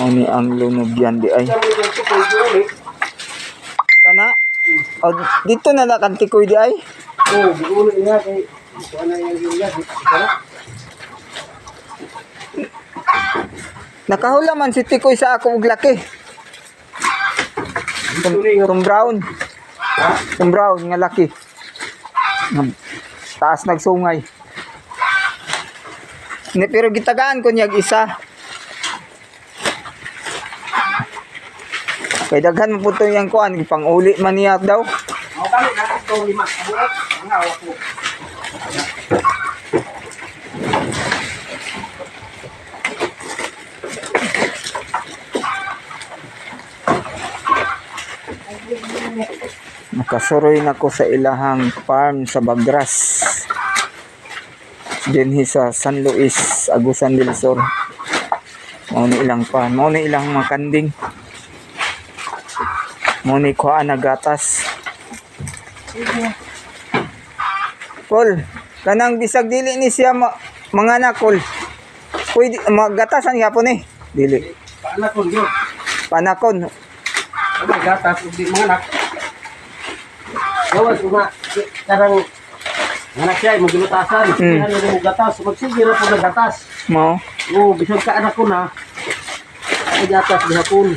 Ini ang lunobyan di ay. Kana? O, dito na nakantikoy di ay? Oo, buulo niya kay ano yung niya. Nakahula man si Tikoy sa ako og laki. Tum brown. Tum brown nga laki. Taas nagsungay. Ni pero gitagaan ko niyag isa. Kay daghan mo puto yang kuan pang-uli man niya daw. Ako kami na ito 5 buok. Ang hawak ko. Nakasuroy na ko sa ilahang farm sa Bagras. Dinhi sa San Luis, Agusan del Sur. Mao ni ilang farm, mao ni ilang makanding. Mao ni kuha na gatas. Kol, kanang bisag dili ni siya mga nakol. Pwede magatasan gyapon ni. Dili. Panakon yun. Panakon. Ano gatas ug di mga anak. Gawas una karang anak siya magulutasan. Ano mo gatas, magsige ra pud gatas. Mao. Oo, bisag ka anak ko na. Ay gatas gihapon.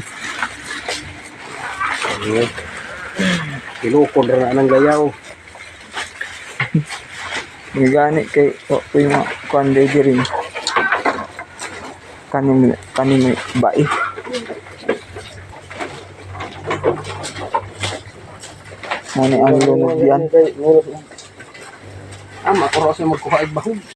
Kilokon ra nang layaw. Gani kay kuy mo kuan rin. Kanin bai. Mao ni ang lunod yan. Ama ko ra sa magkuha og bahog.